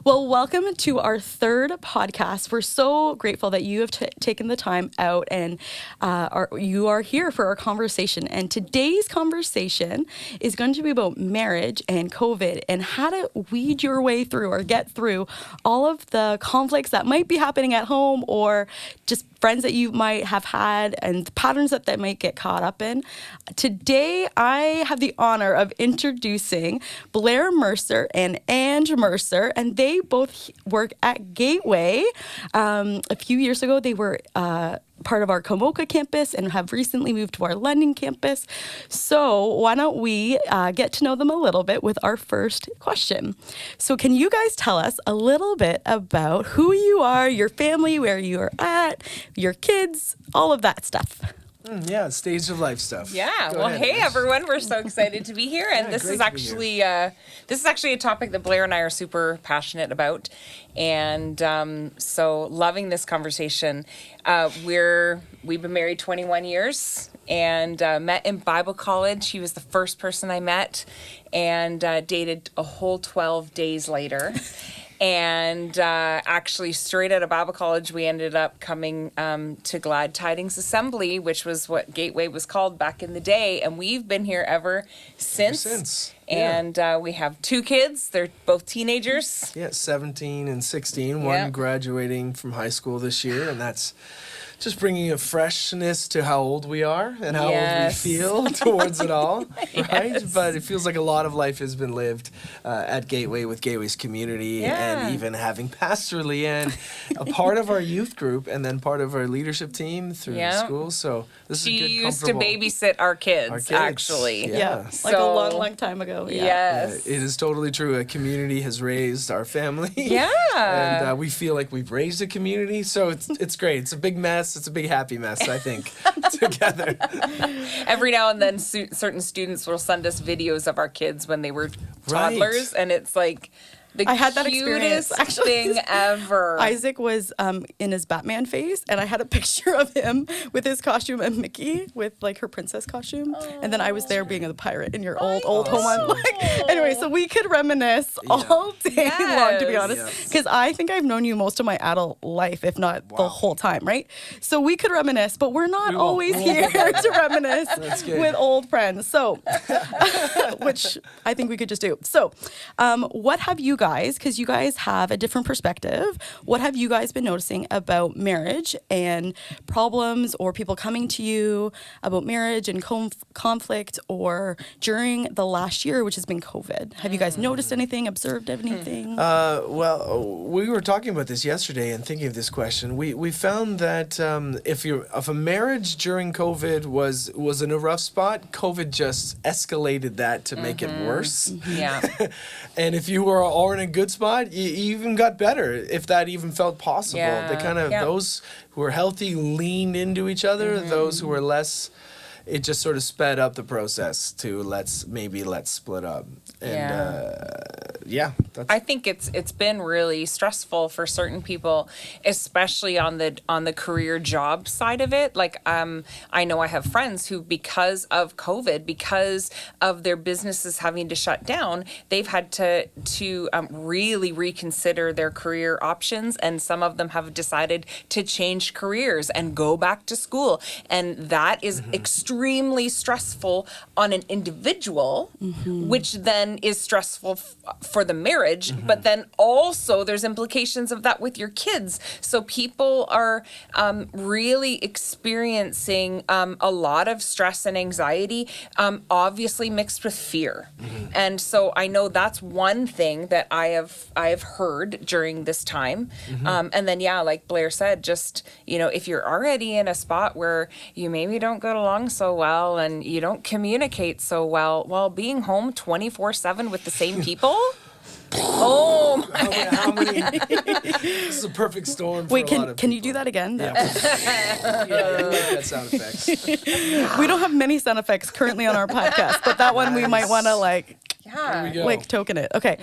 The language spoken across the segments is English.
Well, welcome to our third podcast. We're so grateful that you have taken the time out and you are here for our conversation. And today's conversation is going to be about marriage and COVID and how to weed your way through or get through all of the conflicts that might be happening at home or just friends that you might have had and patterns that they might get caught up in. Today, I have the honor of introducing Blair Mercer and Ange Mercer, and they both work at Gateway. A few years ago, they were part of our Komoka campus and have recently moved to our London campus. So why don't we get to know them a little bit with our first question. So can you guys tell us a little bit about who you are, your family, where you are at, your kids, all of that stuff? Yeah, stage of life stuff. Yeah. Go well, ahead, hey Ash. everyone, we're so excited to be here, and Yeah, this great is to be actually a topic that Blair and I are super passionate about, and so loving this conversation. We've been married 21 years and met in Bible college. He was the first person I met, and dated a whole 12 days later. And actually, straight out of Bible college, we ended up coming to Glad Tidings Assembly, which was what Gateway was called back in the day. And we've been here ever since. And we have two kids. They're both teenagers. Yeah, 17 and 16. Yep. One graduating from high school this year, and that's just bringing a freshness to how old we are and how old we feel towards it all, right? Yes. But it feels like a lot of life has been lived at Gateway with Gateway's community, and even having Pastor Leigh-Anne a part of our youth group and then part of our leadership team through school. So this is She good, used to comfortable. babysit our kids, actually. Yeah. Like a long time ago. Yeah. Yes. It is totally true. A community has raised our family. Yeah. And we feel like we've raised a community. So it's great. It's a big mess. It's a big happy mess, I think, together. Every now and then, certain students will send us videos of our kids when they were toddlers, and it's like the I had that experience, cutest actually. thing ever. Isaac was in his Batman phase, and I had a picture of him with his costume and Mickey with like her princess costume, and then I was there being a pirate in your old home. I'm like, anyway, so we could reminisce all day long, to be honest, because I think I've known you most of my adult life, if not the whole time, right? So we could reminisce, but we're not always here to reminisce with old friends. So, which I think we could just do. So, what have you guys, because you guys have a different perspective, what have you guys been noticing about marriage and problems or people coming to you about marriage and conflict or during the last year, which has been COVID? Have you guys noticed anything, observed anything? Well, we were talking about this yesterday and thinking of this question. We found that if a marriage during COVID was in a rough spot, COVID just escalated that to make it worse. Yeah. And if you were already in a good spot, you even got better, if that even felt possible. Yeah. They kind of, those who were healthy leaned into each other. Those who were less, it just sort of sped up the process to let's split up. And that's, I think it's been really stressful for certain people, especially on the career job side of it. Like I know I have friends who, because of COVID, because of their businesses having to shut down, they've had to really reconsider their career options, and some of them have decided to change careers and go back to school, and that is extremely stressful on an individual, which then is stressful for the marriage, but then also there's implications of that with your kids. So people are really experiencing a lot of stress and anxiety, obviously mixed with fear. And so I know that's one thing that I have heard during this time. And then, like Blair said, just, if you're already in a spot where you maybe don't get along so well and you don't communicate so well, being home 24/7 with the same people. Oh my! how many? This is a perfect storm. For Wait, a lot of can you people. do that again? Yeah, we like that sound effects. We don't have many sound effects currently on our podcast, but that one we might want to Yeah. There we go. Like token it. Okay.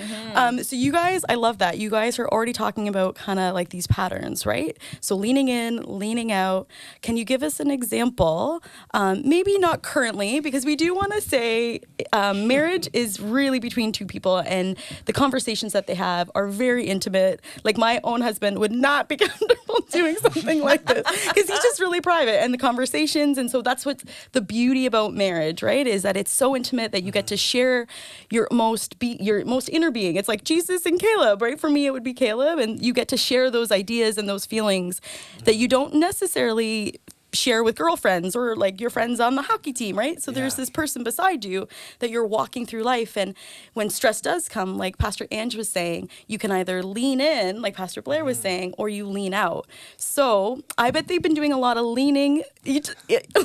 So you guys, I love that. You guys are already talking about kind of like these patterns, right? So leaning in, leaning out. Can you give us an example? Maybe not currently, because we do want to say marriage is really between two people, and the conversations that they have are very intimate. Like my own husband would not be comfortable doing something like this because he's just really private, and the conversations. And so that's what's the beauty about marriage, right? Is that it's so intimate that you get to share your most inner being. It's like Jesus and Caleb, right? For me, it would be Caleb, and you get to share those ideas and those feelings that you don't necessarily share with girlfriends or like your friends on the hockey team, right? So there's this person beside you that you're walking through life. And when stress does come, like Pastor Ange was saying, you can either lean in, like Pastor Blair was saying, or you lean out. So I bet they've been doing a lot of leaning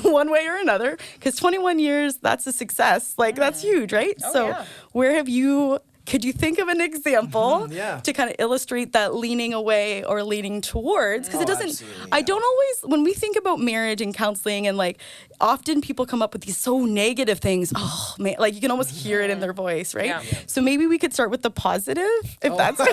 one way or another, because 21 years, that's a success. Like that's huge, right? Where have you... Could you think of an example to kind of illustrate that leaning away or leaning towards? Because it doesn't, I don't always, when we think about marriage and counseling, and like often people come up with these so negative things. Oh man, like you can almost hear it in their voice, right? Yeah. So maybe we could start with the positive, if that's the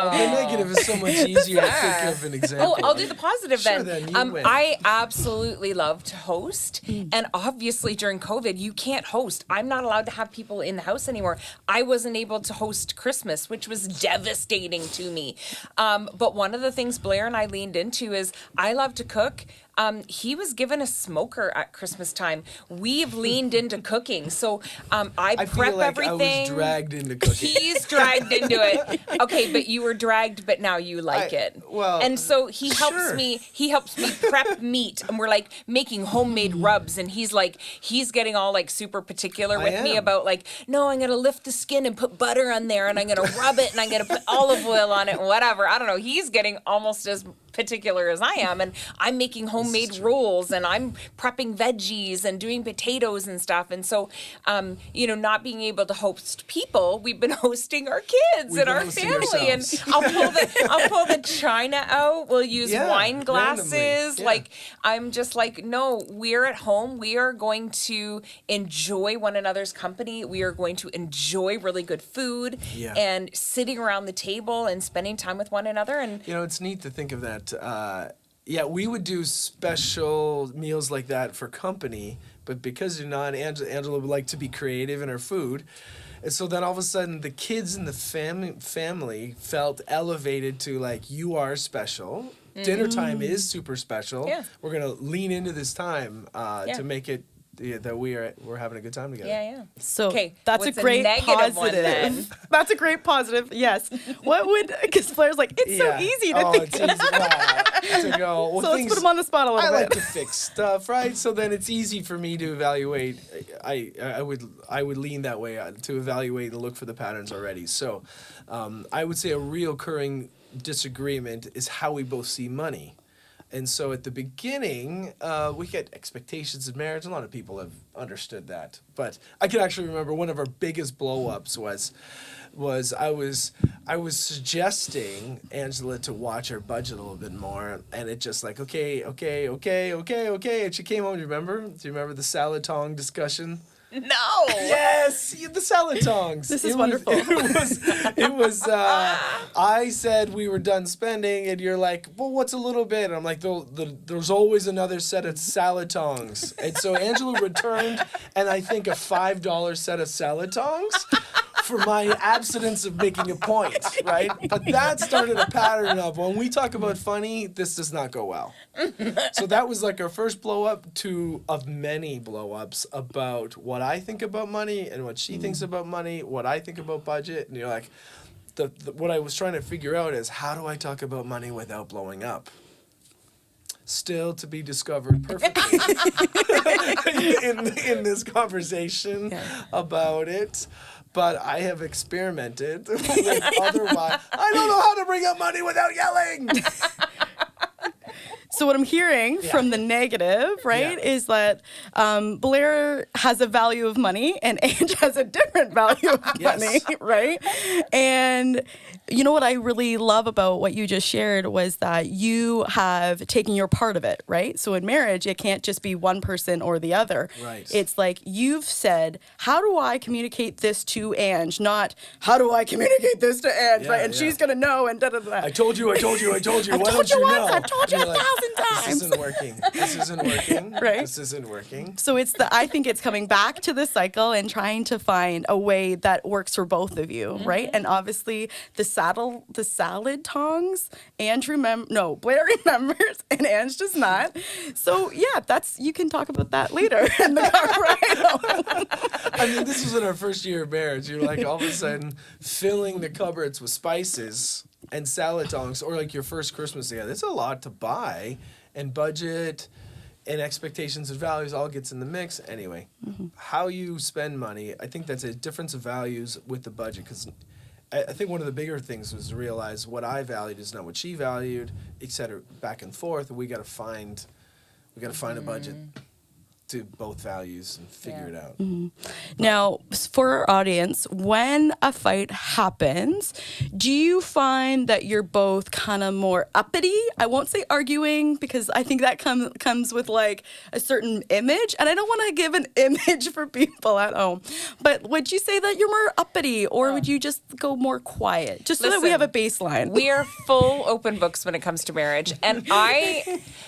negative is so much easier to think of an example. Oh, I'll do the positive then. I absolutely love to host. And obviously during COVID, you can't host. I'm not allowed to have people in the house anymore. I wasn't able to host Christmas, which was devastating to me. But one of the things Blair and I leaned into is I love to cook. He was given a smoker at Christmas time. We've leaned into cooking. So I prep feel like everything. I was dragged into cooking. He's dragged into it. Okay, but you were dragged, but now you like it. Well, and so he helps me. He helps me prep meat, and we're like making homemade rubs. And he's getting all like super particular with me about like, no, I'm gonna lift the skin and put butter on there, and I'm gonna rub it, and I'm gonna put olive oil on it, and whatever. I don't know. He's getting almost as particular as I am, and I'm making homemade rolls, and I'm prepping veggies and doing potatoes and stuff. And so not being able to host people, we've been hosting our kids and our family. And I'll pull the china out. We'll use wine glasses. Like I'm just like, no, we're at home. We are going to enjoy one another's company. We are going to enjoy really good food and sitting around the table and spending time with one another. And it's neat to think of that. We would do special meals like that for company, but because Angela would like to be creative in her food. And so then all of a sudden the kids in the family felt elevated to like, you are special. Dinner time is super special. Yeah. We're going to lean into this time to make it that we're having a good time together. Yeah. So that's a great positive. That's a great positive. Yes. What would, because Blair's like, it's so easy to think. It's easy to go. Well, so let's put him on the spot a little bit. I like to fix stuff, right? So then it's easy for me to evaluate. I would lean that way to evaluate and look for the patterns already. So I would say a reoccurring disagreement is how we both see money. And so at the beginning, we get expectations in marriage. A lot of people have understood that. But I can actually remember one of our biggest blow-ups was I was suggesting Angela to watch our budget a little bit more. And it just like, okay. And she came home, do you remember the salad tong discussion? No. Yes, the salad tongs. This is wonderful. It was. I said we were done spending, and you're like, "Well, what's a little bit?" And I'm like, "There's always another set of salad tongs." And so Angela returned, and I think a $5 set of salad tongs for my abstinence of making a point, right? But that started a pattern of when we talk about funny, this does not go well. So that was like our first blow up of many blow ups about what I think about money and what she thinks about money, what I think about budget. And you're like, what I was trying to figure out is how do I talk about money without blowing up? Still to be discovered perfectly in this conversation about it. But I have experimented with otherwise. I don't know how to bring up money without yelling. So what I'm hearing from the negative, right, is that Blair has a value of money and Ange has a different value of money, right? And you know what I really love about what you just shared was that you have taken your part of it, right? So in marriage, it can't just be one person or the other. Right. It's like you've said, how do I communicate this to Ange? Not how do I communicate this to Ange, right? And she's gonna know and da da da. I told you. I've Why told don't you you once, know? I've told you And you're 1,000 times. This isn't working. This isn't working. Right. This isn't working. So I think it's coming back to the cycle and trying to find a way that works for both of you, right? And obviously the salad tongs, Blair remembers and Ange does not. So yeah, you can talk about that later in the car ride. I mean, this was in our first year of marriage. You're like all of a sudden filling the cupboards with spices and salad tongs, or like your first Christmas together. It's a lot to buy, and budget and expectations and values all gets in the mix. Anyway, how you spend money, I think that's a difference of values with the budget, because I think one of the bigger things was to realize what I valued is not what she valued, et cetera, back and forth. We got to find a budget to both values and figure it out. Now, for our audience, when a fight happens, do you find that you're both kind of more uppity? I won't say arguing, because I think that comes with like a certain image, and I don't want to give an image for people at home. But would you say that you're more uppity, or would you just go more quiet, just so that we have a baseline? We are full open books when it comes to marriage, and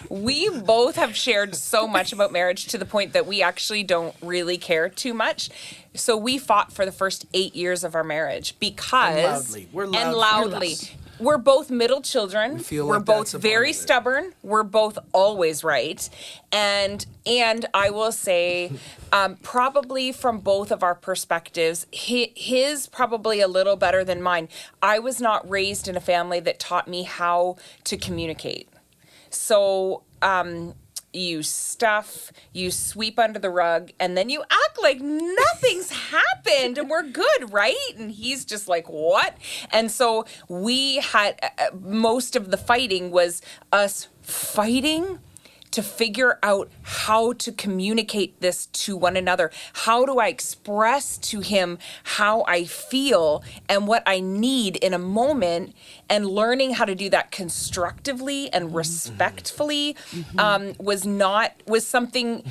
we both have shared so much about marriage to the point that we actually don't really care too much. So we fought for the first 8 years of our marriage because loudly. We're both middle children. We're both very stubborn. We're both always right. And I will say, probably from both of our perspectives, his probably a little better than mine. I was not raised in a family that taught me how to communicate. So, you stuff, you sweep under the rug, and then you act like nothing's happened and we're good, right? And he's just like, what? And so we had, most of the fighting was us fighting to figure out how to communicate this to one another. How do I express to him how I feel and what I need in a moment, and learning how to do that constructively and respectfully was something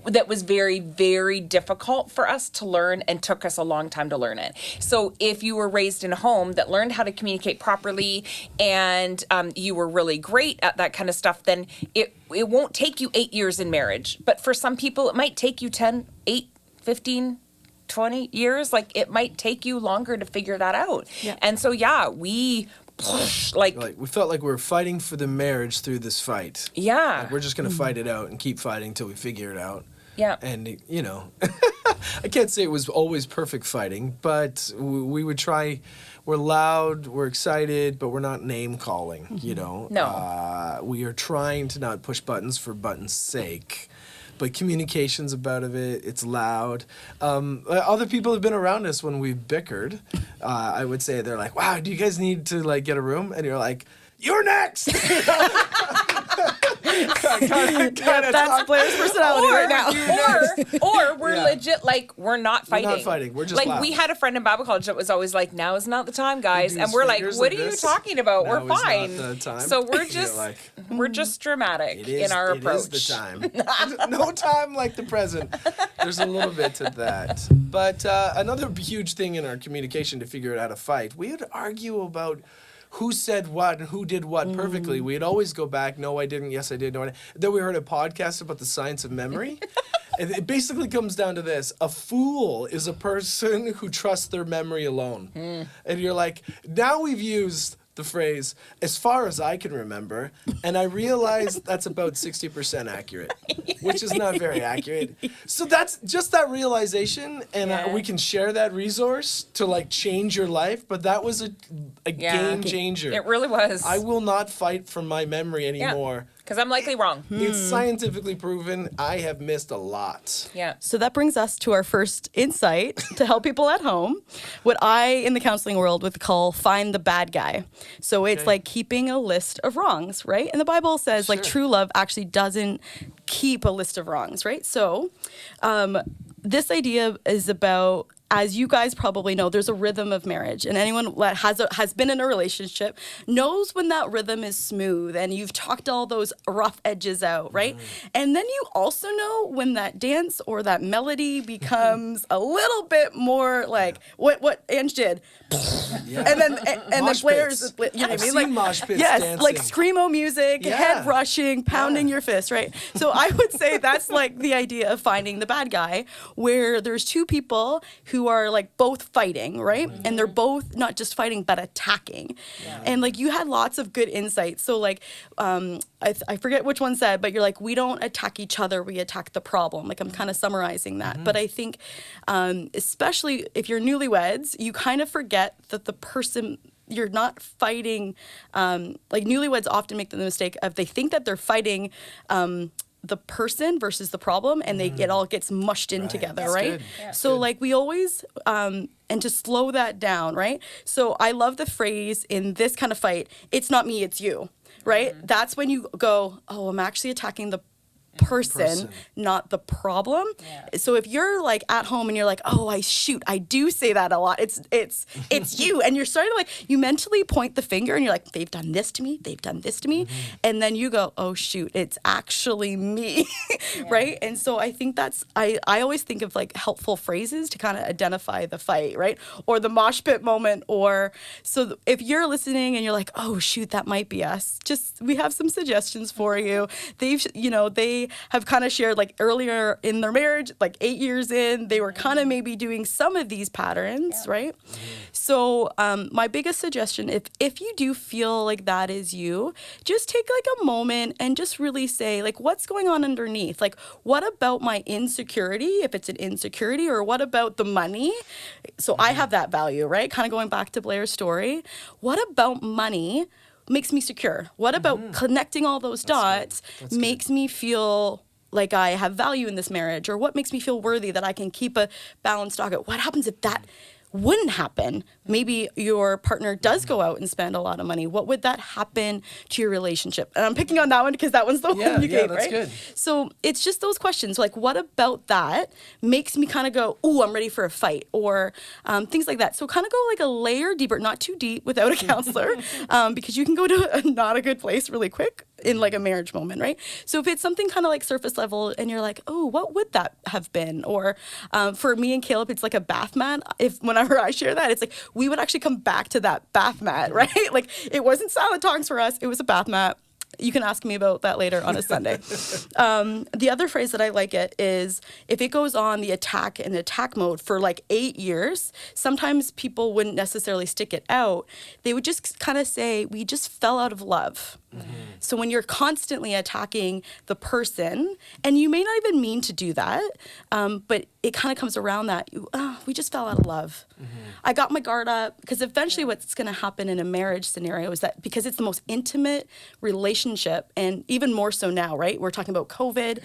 that was very, very difficult for us to learn and took us a long time to learn it. So if you were raised in a home that learned how to communicate properly and you were really great at that kind of stuff, then it won't take you 8 years in marriage. But for some people, it might take you 10, 8, 15, 20 years. Like, it might take you longer to figure that out. Yeah. And so, yeah, we we felt like we were fighting for the marriage through this fight. Yeah. Like, we're just going to fight it out and keep fighting until we figure it out. Yeah. And, you know, I can't say it was always perfect fighting, but we would try. We're loud, we're excited, but we're not name calling, you know. No. We are trying to not push buttons for buttons' sake. But communication's about of it. It's loud. Other people have been around us when we've bickered. I would say they're like, "Wow, do you guys need to like get a room?" And you're like, "You're next." That's Blair's personality right now. Or we're legit, like, we're not fighting. We're not fighting. We're just like loud. We had a friend in Bible college that was always like, "Now is not the time, guys," and we're like, "What are you talking about? Now We're fine." is not the time. So we're just dramatic in our approach. It is the time. No time like the present. There's a little bit to that. But another huge thing in our communication to figure out how to fight, we would argue about who said what and who did what perfectly. We'd always go back, no, I didn't, yes, I did, no, I didn't. Then we heard a podcast about the science of memory. And it basically comes down to this. A fool is a person who trusts their memory alone. And you're like, now we've used the phrase, as far as I can remember, and I realize that's about 60% accurate, which is not very accurate. So that's just that realization, and we can share that resource to like change your life, but that was a game changer. It really was. I will not fight from my memory anymore. Because I'm likely wrong. It's scientifically proven. I have missed a lot. Yeah. So that brings us to our first insight to help people at home. What I, in the counseling world, would call find the bad guy. So it's like keeping a list of wrongs, right? And the Bible says like true love actually doesn't keep a list of wrongs, right? So this idea is about as you guys probably know, there's a rhythm of marriage, and anyone that has been in a relationship knows when that rhythm is smooth and you've talked all those rough edges out, right? And then you also know when that dance or that melody becomes a little bit more like what Ange did. And then Blair's, you know what I mean? Like mosh pits yes, dancing. like screamo music, head rushing, pounding your fist, right? So I would say that's like the idea of finding the bad guy, where there's two people who are like both fighting, right? And they're both not just fighting but attacking. And like you had lots of good insights. So like I forget which one said, but you're like, we don't attack each other, we attack the problem. Like I'm kind of summarizing that. But I think especially if you're newlyweds, you kind of forget that the person you're not fighting, like newlyweds often make the mistake of they think that they're fighting the person versus the problem, and it all gets mushed in together, That's right? good. Yeah. So like we always, and to slow that down, right? So I love the phrase in this kind of fight, it's not me, it's you, right? That's when you go, oh, I'm actually attacking the person, not the problem. So if you're like at home and you're like, oh, I do say that a lot. It's you, and you're starting to like, you mentally point the finger and you're like, they've done this to me, they've done this to me, and then you go, oh shoot, it's actually me, right? And so I think that's I always think of like helpful phrases to kind of identify the fight, right? Or the mosh pit moment, or so if you're listening and you're like, oh shoot, that might be us. Just we have some suggestions for you. They have kind of shared like earlier in their marriage, like 8 years in, they were kind of maybe doing some of these patterns, right? So my biggest suggestion, if you do feel like that is you, just take like a moment and just really say like, what's going on underneath? Like, what about my insecurity, if it's an insecurity, or what about the money? So I have that value, right? Kind of going back to Blair's story. What about money makes me secure? What about connecting all those dots makes me feel like I have value in this marriage? Or what makes me feel worthy that I can keep a balanced docket? What happens if that wouldn't happen? Maybe your partner does go out and spend a lot of money. What would that happen to your relationship? And I'm picking on that one because that one's the one you gave, that's right? good. So it's just those questions, like what about that makes me kind of go, oh, I'm ready for a fight, or things like that. So kind of go like a layer deeper, not too deep without a counselor, because you can go to not a good place really quick in like a marriage moment, right? So if it's something kind of like surface level and you're like, oh, what would that have been? Or for me and Caleb, it's like a bath mat. Whenever I share that, it's like we would actually come back to that bath mat, right? Like it wasn't salad tongs for us, it was a bath mat. You can ask me about that later on a Sunday. The other phrase that I like it is if it goes on the attack mode for like 8 years, sometimes people wouldn't necessarily stick it out. They would just kind of say, we just fell out of love. So when you're constantly attacking the person, and you may not even mean to do that, but it kind of comes around that, we just fell out of love. I got my guard up, because eventually what's going to happen in a marriage scenario is that because it's the most intimate relationship, and even more so now, right? We're talking about COVID,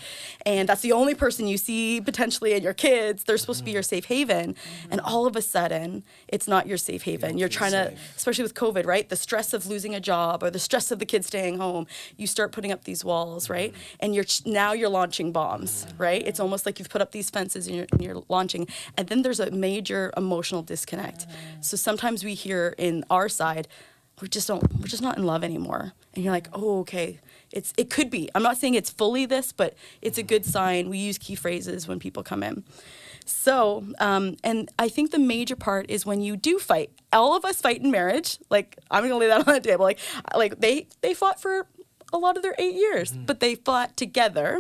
and that's the only person you see potentially in your kids. They're supposed to be your safe haven, and all of a sudden, it's not your safe haven. You're trying to, especially with COVID, right? The stress of losing a job or the stress of the kids staying home, you start putting up these walls, right? And now you're launching bombs, right? It's almost like you've put up these fences and you're launching, and then there's a major emotional disconnect. So sometimes we hear in our side, we're just not in love anymore. And you're like, oh, okay. It could be. I'm not saying it's fully this, but it's a good sign. We use key phrases when people come in. So, and I think the major part is when you do fight. All of us fight in marriage. Like, I'm going to lay that on the table. Like they fought for a lot of their 8 years, but they fought together.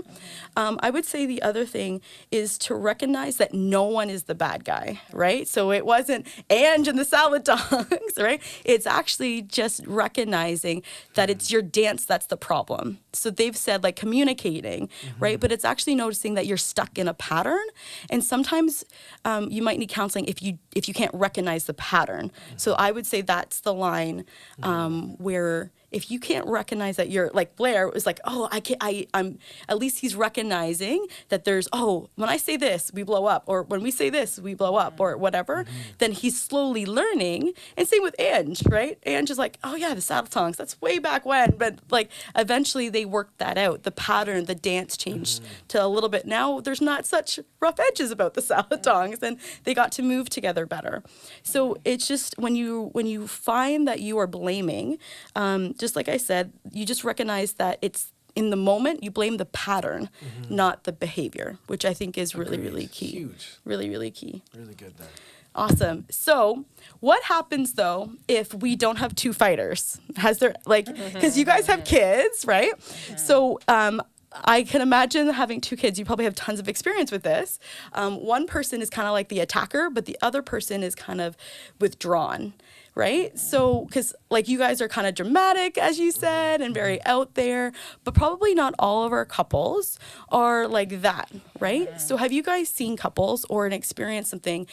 I would say the other thing is to recognize that no one is the bad guy, right? So it wasn't Ange and the salad tongs, right? It's actually just recognizing that it's your dance that's the problem. So they've said like communicating, right? But it's actually noticing that you're stuck in a pattern. And sometimes you might need counseling if you if you can't recognize the pattern. So I would say that's the line where if you can't recognize that you're like Blair was like, oh, I'm at least he's recognizing that there's, oh, when I say this, we blow up, or when we say this, we blow up, or whatever, then he's slowly learning. And same with Ange, right? Ange is like, oh yeah, the saddle tongues, that's way back when. But like eventually they worked that out. The pattern, the dance changed to a little bit. Now there's not such rough edges about the saddle tongues, and they got to move together better. So it's just when you find that you are blaming, just like I said, you just recognize that it's in the moment, you blame the pattern, not the behavior, which I think is really, really key. Huge. Really, really key. Really good then. Awesome. So what happens though if we don't have two fighters? Has there, like, because you guys have kids, right? So I can imagine having two kids. You probably have tons of experience with this. One person is kind of like the attacker, but the other person is kind of withdrawn, right? So, because like you guys are kind of dramatic, as you said, and very out there, but probably not all of our couples are like that, right? So have you guys seen couples or experienced something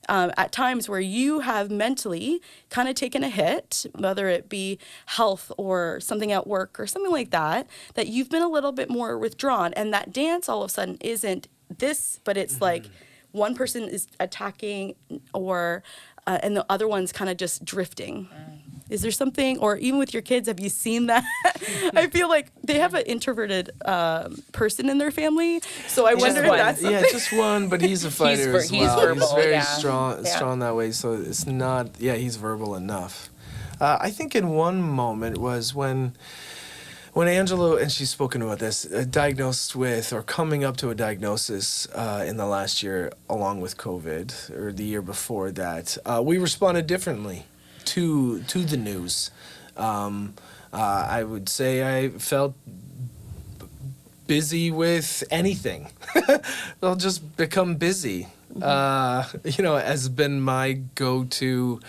at times where you have mentally kind of taken a hit, whether it be health or something at work or something like that, that you've been a little bit more withdrawn, and that dance all of a sudden isn't this, but it's like one person is attacking or and the other one's kind of just drifting. Is there something, or even with your kids, have you seen that? I feel like they have an introverted person in their family, so I wonder if that's something. Yeah, just one, but he's a fighter as well. He's verbal, he's very yeah. strong that way, so it's not, he's verbal enough. I think in one moment was when Angelo, and she's spoken about this, diagnosed with or coming up to a diagnosis in the last year along with COVID, or the year before that, we responded differently to the news. I would say I felt busy with anything. I'll just become busy. Has been my go-to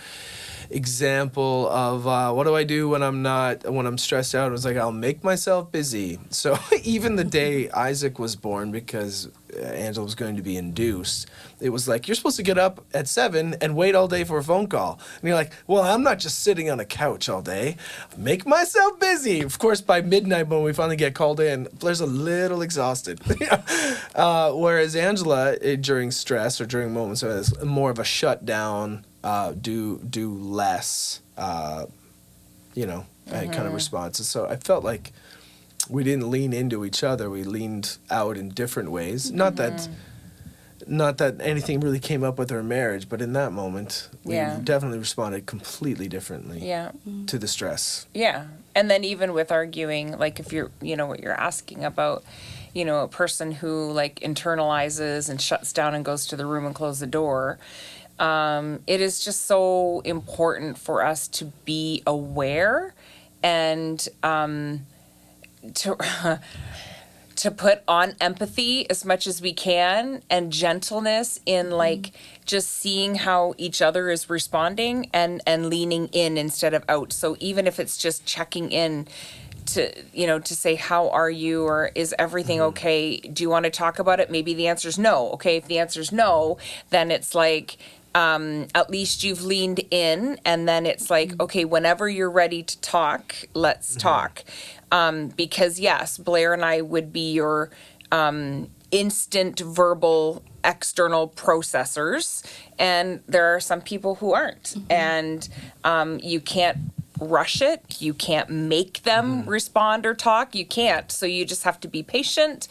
example of what do I do when I'm stressed out. It was like, I'll make myself busy. So even the day Isaac was born, because Angela was going to be induced, it was like, you're supposed to get up at 7 and wait all day for a phone call. And you're like, well, I'm not just sitting on a couch all day. Make myself busy. Of course, by midnight when we finally get called in, Blair's a little exhausted. Whereas Angela, during stress or during moments, is more of a shutdown, do less, kind of responses. So I felt like we didn't lean into each other. We leaned out in different ways. Not that anything really came up with our marriage, but in that moment, we definitely responded completely differently to the stress. Yeah. And then even with arguing, like if you're, what you're asking about, a person who like internalizes and shuts down and goes to the room and closes the door, it is just so important for us to be aware and to put on empathy as much as we can, and gentleness in like just seeing how each other is responding and leaning in instead of out. So even if it's just checking in to say, how are you, or is everything okay? Do you want to talk about it? Maybe the answer is no. Okay, if the answer is no, then it's like, at least you've leaned in, and then it's like, okay, whenever you're ready to talk, let's talk. Because yes, Blair and I would be your instant verbal external processors, and there are some people who aren't. And you can't rush it. You can't make them respond or talk. You can't. So you just have to be patient.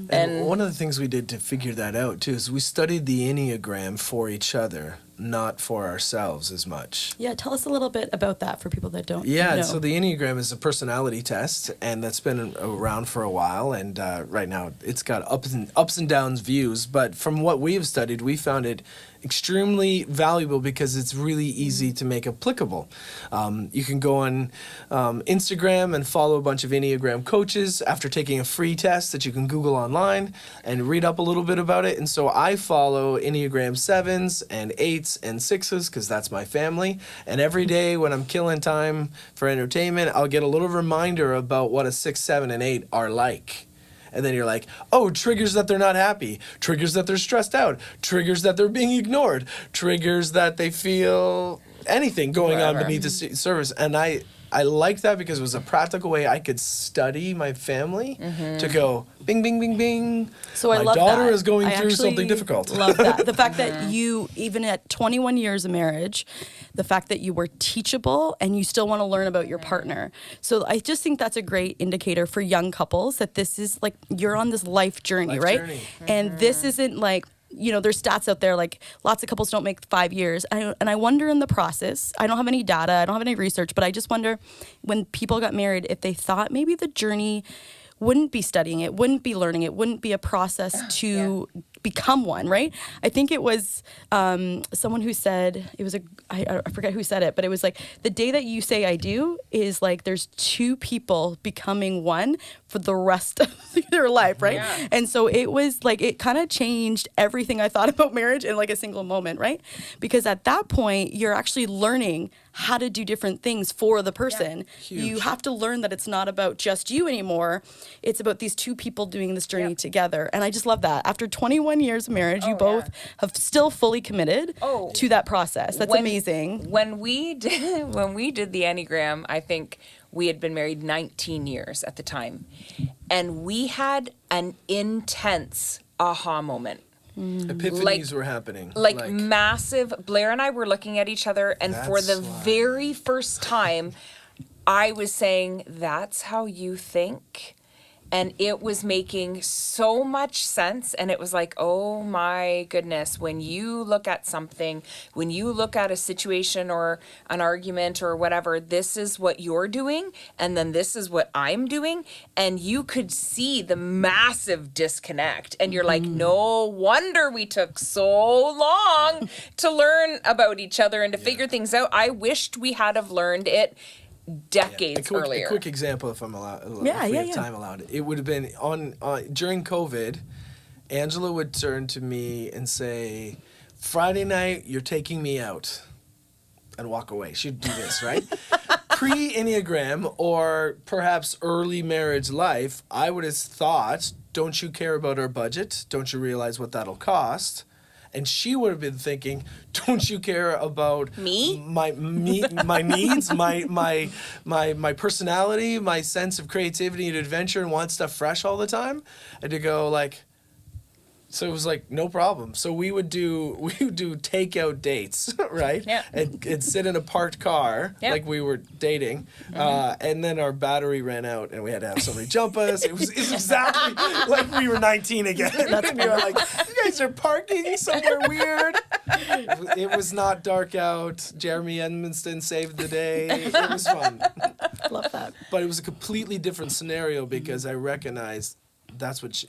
And one of the things we did to figure that out too is we studied the Enneagram for each other, not for ourselves as much. Yeah, tell us a little bit about that for people that don't know. So the Enneagram is a personality test, and that's been around for a while, and right now it's got ups and downs views, but from what we have studied, we found it extremely valuable because it's really easy to make applicable. You can go on Instagram and follow a bunch of Enneagram coaches after taking a free test that you can Google online and read up a little bit about it. And so I follow Enneagram 7s and 8s and 6s because that's my family. And every day when I'm killing time for entertainment, I'll get a little reminder about what a 6, 7, and 8 are like. And then you're like, oh, triggers that they're not happy, triggers that they're stressed out, triggers that they're being ignored, triggers that they feel anything going on beneath the surface. And I liked that because it was a practical way I could study my family to go bing, bing, bing, bing. So my I love daughter that. is going I through actually something difficult. Love that. The fact that you, even at 21 years of marriage, the fact that you were teachable and you still want to learn about your partner. So I just think that's a great indicator for young couples that this is like, you're on this life journey, right? And this isn't like, you know, there's stats out there like lots of couples don't make 5 years. And I wonder in the process, I don't have any data, I don't have any research, but I just wonder when people got married, if they thought maybe the journey wouldn't be studying it, wouldn't be learning it, wouldn't be a process to become one, right? I think it was someone who said, it was I forget who said it, but it was like, the day that you say I do is like there's two people becoming one for the rest of their life, right? Yeah. And so it was like, it kind of changed everything I thought about marriage in like a single moment, right? Because at that point, you're actually learning how to do different things for the person. Yeah. You have to learn that it's not about just you anymore. It's about these two people doing this journey together. And I just love that. After 21 years of marriage, you both have still fully committed to that process. That's amazing. When we did the Enneagram, I think we had been married 19 years at the time. And we had an intense aha moment. Epiphanies were happening. Like massive. Blair and I were looking at each other, and for the very first time, I was saying, that's how you think? And it was making so much sense. And it was like, oh my goodness, when you look at something, when you look at a situation or an argument or whatever, this is what you're doing. And then this is what I'm doing. And you could see the massive disconnect. And you're like, no wonder we took so long to learn about each other and to figure things out. I wished we had have learned it decades earlier. A quick example, if I'm allowed, if we have time allowed. It would have been on during COVID. Angela would turn to me and say, "Friday night, you're taking me out," and walk away. She'd do this, right? Pre-Enneagram or perhaps early marriage life, I would have thought, "Don't you care about our budget? Don't you realize what that'll cost?" And she would have been thinking, "Don't you care about my needs, my personality, my sense of creativity and adventure, and want stuff fresh all the time?" And to go like, so it was like no problem. So we would do takeout dates, right? Yeah. And sit in a parked car like we were dating, and then our battery ran out, and we had to have somebody jump us. It's exactly like we were 19 again. And we were like, "You guys are parking somewhere weird." It was not dark out. Jeremy Edmonston saved the day. It was fun. Love that. But it was a completely different scenario because I recognized that's what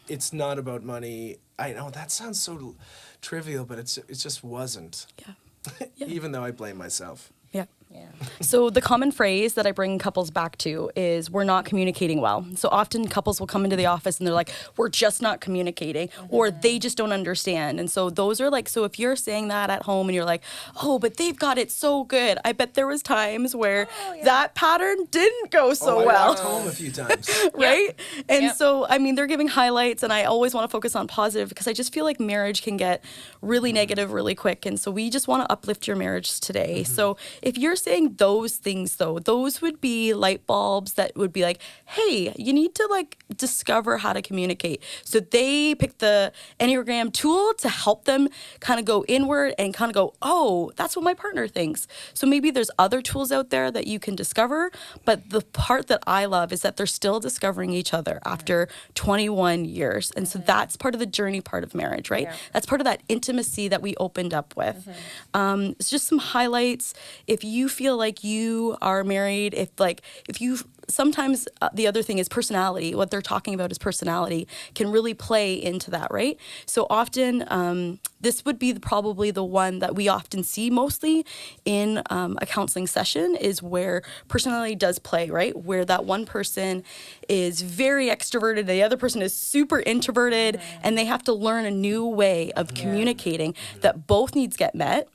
it's not about money. I know that sounds so trivial, but it just wasn't. Yeah. Even though I blame myself. Yeah. So the common phrase that I bring couples back to is we're not communicating well. So often couples will come into the office and they're like, we're just not communicating, or they just don't understand. And so those are like, so if you're saying that at home and you're like, oh, but they've got it so good. I bet there was times where that pattern didn't go so well. I walked home a few times. Right? And so, I mean, they're giving highlights, and I always want to focus on positive because I just feel like marriage can get really negative really quick. And so we just want to uplift your marriage today. So if you're saying those things, though, those would be light bulbs that would be like, hey, you need to like discover how to communicate. So they pick the Enneagram tool to help them kind of go inward and kind of go, oh, that's what my partner thinks. So maybe there's other tools out there that you can discover. But the part that I love is that they're still discovering each other after 21 years. And so that's part of the journey part of marriage, right? Yeah. That's part of that intimacy that we opened up with. It's just some highlights. If you feel like you are married, if you sometimes the other thing is personality. What they're talking about is personality can really play into that, right? So often this would be probably the one that we often see mostly in a counseling session is where personality does play, right? Where that one person is very extroverted, the other person is super introverted, and they have to learn a new way of communicating that both needs get met.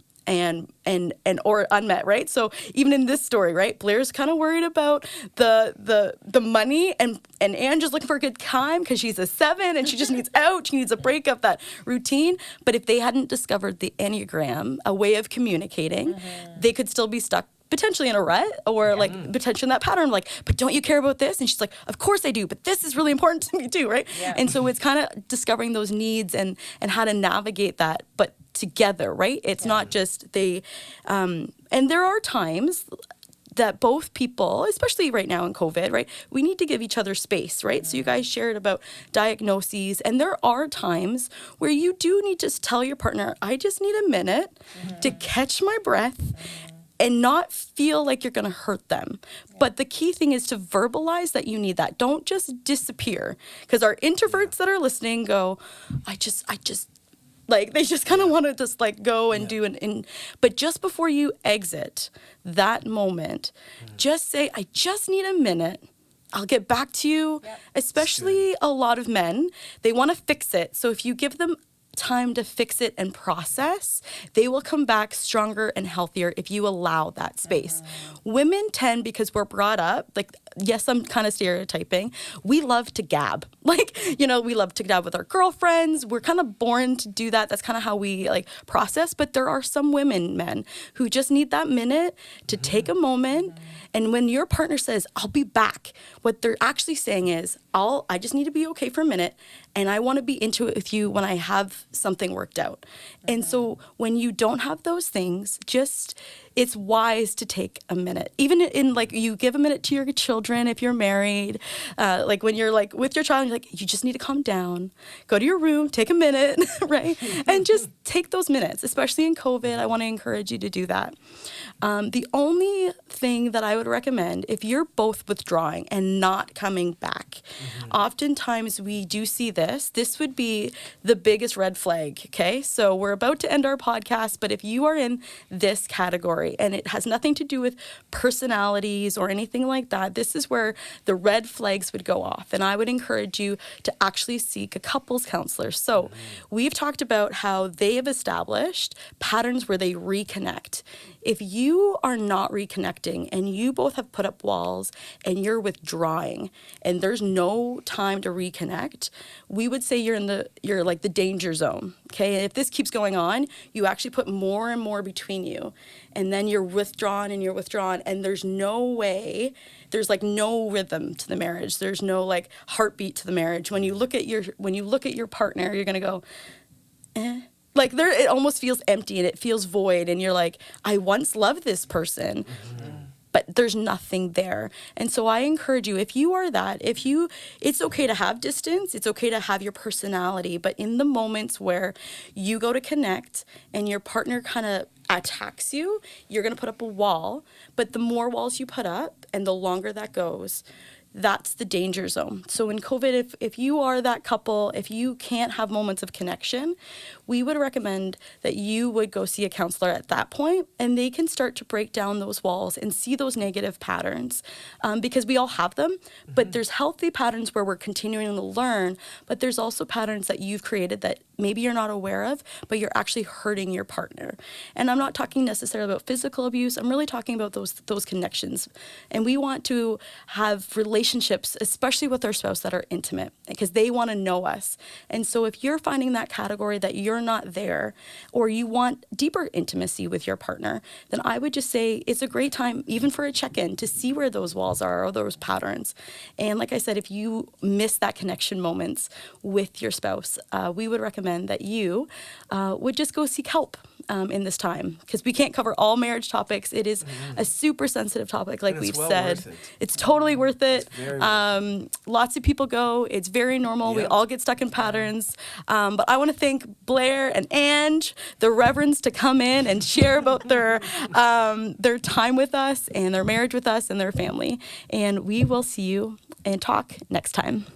or unmet, right? So even in this story, right, Blair's kind of worried about the money, and Anne just looking for a good time because she's a 7 and she just needs out. She needs a break of that routine. But if they hadn't discovered the Enneagram, a way of communicating, they could still be stuck potentially in a rut, or like potentially in that pattern, like, but don't you care about this? And she's like, of course I do, but this is really important to me too, right? Yeah. And so it's kind of discovering those needs and how to navigate that, but together, right? It's not just they, and there are times that both people, especially right now in COVID, right, we need to give each other space, right? So you guys shared about diagnoses, and there are times where you do need to tell your partner, I just need a minute to catch my breath and not feel like you're going to hurt them. But the key thing is to verbalize that you need that. Don't just disappear. Because our introverts that are listening go, I just, like, they just kind of want to just like go and do but just before you exit that moment, just say, I just need a minute. I'll get back to you. Yep. Especially a lot of men, they want to fix it. So if you give them time to fix it and process, they will come back stronger and healthier if you allow that space. Women tend, because we're brought up, like, yes, I'm kind of stereotyping, we love to gab. Like, we love to gab with our girlfriends. We're kind of born to do that. That's kind of how we like process. But there are some men who just need that minute to take a moment. And when your partner says, I'll be back, what they're actually saying is, I just need to be okay for a minute, and I want to be into it with you when I have something worked out. And so when you don't have those things, it's wise to take a minute. Even in like, you give a minute to your children if you're married, like when you're like with your child, you're like, you just need to calm down, go to your room, take a minute, right? And just take those minutes, especially in COVID. I want to encourage you to do that. The only thing that I would recommend, if you're both withdrawing and not coming back, oftentimes we do see this would be the biggest red flag, okay? So we're about to end our podcast, but if you are in this category and it has nothing to do with personalities or anything like that, this is where the red flags would go off. And I would encourage you to actually seek a couples counselor. So we've talked about how they have established patterns where they reconnect. If you are not reconnecting and you both have put up walls and you're withdrawing and there's no time to reconnect, we would say you're like the danger zone. Okay. And if this keeps going on, you actually put more and more between you. And then you're withdrawn and there's no way, there's like no rhythm to the marriage. There's no like heartbeat to the marriage. When you look at your partner, you're gonna go, eh. Like it almost feels empty and it feels void, and you're like, I once loved this person, but there's nothing there. And so I encourage you, if you are that, it's okay to have distance, it's okay to have your personality, but in the moments where you go to connect and your partner kind of attacks you, you're going to put up a wall. But the more walls you put up and the longer that goes, that's the danger zone. So in COVID, if you are that couple, if you can't have moments of connection, we would recommend that you would go see a counselor at that point, and they can start to break down those walls and see those negative patterns, because we all have them, but there's healthy patterns where we're continuing to learn, but there's also patterns that you've created that maybe you're not aware of, but you're actually hurting your partner. And I'm not talking necessarily about physical abuse. I'm really talking about those connections. And we want to have relationships, especially with our spouse, that are intimate, because they want to know us. And so if you're finding that category that you're not there, or you want deeper intimacy with your partner, then I would just say it's a great time, even for a check-in, to see where those walls are or those patterns. And like I said, if you miss that connection moments with your spouse, we would recommend that you would just go seek help in this time, because we can't cover all marriage topics. It is a super sensitive topic, like we've said. It's totally worth it. Lots of people go. It's very normal. We all get stuck in patterns. But I want to thank Blair and Ange, the reverends, to come in and share about their time with us and their marriage with us and their family. And we will see you and talk next time.